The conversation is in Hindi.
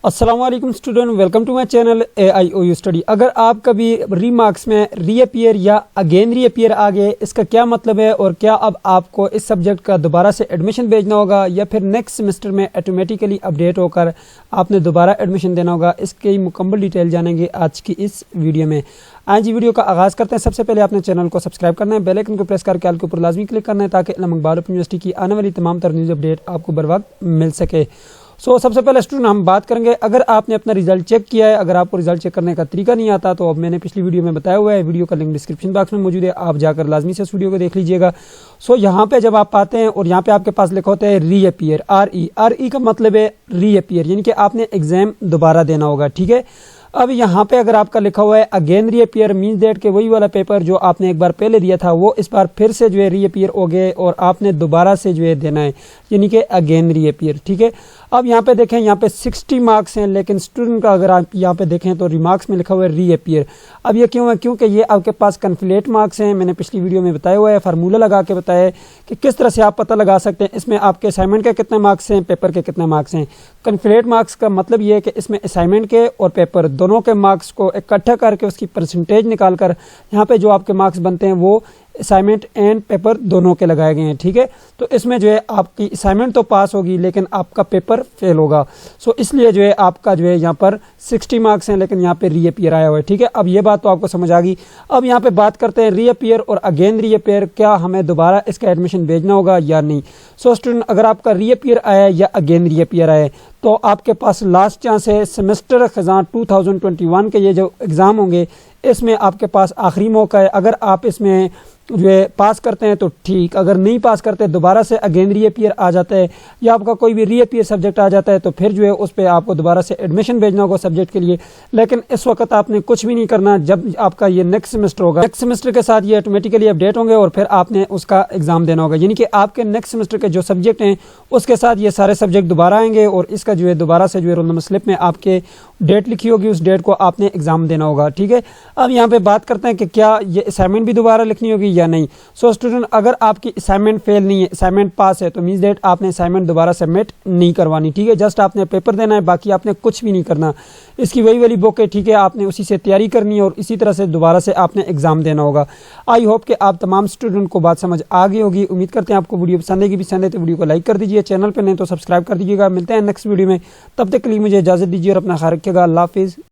अस्सलाम वालेकुम student, welcome to my channel AIOU study. अगर आप कभी रीमार्क्स में रीअपियर या अगेन रीअपियर आ गए, इसका क्या मतलब है और क्या अब आपको इस सब्जेक्ट का दोबारा से एडमिशन भेजना होगा या फिर नेक्स्ट सेमेस्टर में ऑटोमेटिकली अपडेट होकर आपने दोबारा एडमिशन देना होगा, इसकी मुकम्मल डिटेल जानेंगे आज की इस वीडियो में। आज ये वीडियो का आगाज़ करते हैं। सबसे पहले आपने चैनल को सब्सक्राइब करना है, बेल आइकन को प्रेस करके ऑल के ऊपर लाजमी क्लिक करना है ताकि इल्म इकबाल यूनिवर्सिटी की आने वाली तमाम तर न्यूज़ अपडेट आपको बर वक्त मिल सके। सबसे पहले स्टूडेंट हम बात करेंगे, अगर आपने अपना रिजल्ट चेक किया है, अगर आपको रिजल्ट चेक करने का तरीका नहीं आता तो अब मैंने पिछली वीडियो में बताया हुआ है, वीडियो का लिंक डिस्क्रिप्शन बॉक्स में मौजूद है, आप जाकर लाजमी से इस वीडियो को देख लीजिएगा। यहाँ पे जब आप आते हैं और यहाँ पे आपके पास लिखा होता है रीअपियर, RE का मतलब है रीअपियर, यानी कि आपने एग्जाम दोबारा देना होगा। ठीक है, अब यहाँ पे अगर आपका लिखा हुआ है अगेन रीअपियर, मीन्स दैट के वही वाला पेपर जो आपने एक बार पहले दिया था वो इस बार फिर से जो है रीअपियर हो गए और आपने दोबारा से जो है देना है, यानी कि अगेन रीअपियर। ठीक है, अब यहाँ पे देखें, यहाँ पे 60 मार्क्स हैं, लेकिन स्टूडेंट का अगर आप यहाँ पे देखें तो रिमार्क्स में लिखा हुआ है रीअपियर। अब ये क्यों है? क्योंकि ये आपके पास कन्फ्लेट मार्क्स हैं। मैंने पिछली वीडियो में बताया हुआ है, फार्मूला लगा के बताया है कि किस तरह से आप पता लगा सकते हैं इसमें आपके असाइनमेंट के कितने मार्क्स हैं, पेपर के कितने मार्क्स हैं। कन्फ्लेट मार्क्स का मतलब ये है कि इसमें असाइनमेंट के और पेपर दोनों के मार्क्स को इकट्ठा करके उसकी परसेंटेज निकाल कर यहाँ पे जो आपके मार्क्स बनते हैं वो असाइनमेंट एंड पेपर दोनों के लगाए गए हैं। ठीक है, तो इसमें जो है आपकी असाइनमेंट तो पास होगी लेकिन आपका पेपर फेल होगा। इसलिए जो है आपका जो है यहाँ पर 60 मार्क्स हैं लेकिन यहाँ पे रीअपियर आया हुआ है। ठीक है, अब ये बात तो आपको समझ आ गई। अब यहाँ पे बात करते हैं रीअपियर और अगेन रीअपियर, क्या हमें दोबारा इसका एडमिशन भेजना होगा या नहीं। स्टूडेंट, अगर आपका रीअपियर आया है या अगेन रीअपियर आया है तो आपके पास लास्ट चांस है, सेमेस्टर खजान 2021 के ये जो एग्ज़ाम होंगे इसमें आपके पास आखिरी मौका है। अगर आप इसमें जो है पास करते हैं तो ठीक, अगर नहीं पास करते दोबारा से अगेन रीअपियर आ जाता है या आपका कोई भी रीअपियर सब्जेक्ट आ जाता है तो फिर जो है उस पर आपको दोबारा से एडमिशन भेजना होगा सब्जेक्ट के लिए। लेकिन इस वक्त आपने कुछ भी नहीं करना, जब आपका ये नेक्स्ट सेमेस्टर होगा, नेक्स्ट सेमेस्टर के साथ ये ऑटोमेटिकली अपडेट होंगे और फिर आपने उसका एग्जाम देना होगा, यानी कि आपके नेक्स्ट सेमेस्टर के जो सब्जेक्ट हैं उसके साथ ये सारे सब्जेक्ट दोबारा आएंगे और इसका जो है दोबारा से जो है रोल नंबर स्लिप में आपके डेट लिखी होगी, उस डेट को आपने एग्जाम देना होगा। ठीक है, अब यहाँ पे बात करते हैं कि क्या ये असाइनमेंट भी दोबारा लिखनी होगी या नहीं। स्टूडेंट, अगर आपकी असाइनमेंट फेल नहीं है, असाइनमेंट पास है, तो मींस दैट आपने असाइनमेंट दोबारा सबमिट नहीं करवानी। ठीक है, जस्ट आपने पेपर देना है, बाकी आपने कुछ भी नहीं करना। इसकी वही वाली बुक है, ठीक है, आपने उसी से तैयारी करनी है और इसी तरह से दोबारा से आपने एग्जाम देना होगा। आई होप कि आप तमाम स्टूडेंट को बात समझ आ गई होगी। उम्मीद करते हैं आपको वीडियो पसंद है, पसंद है तो वीडियो को लाइक कर दीजिए, चैनल पर नहीं तो सब्सक्राइब कर दीजिएगा। मिलते हैं नेक्स्ट वीडियो में, तब तक के लिए मुझे इजाजत दीजिए और अपना ख्याल रखिएगा। अल्लाह हाफिज़।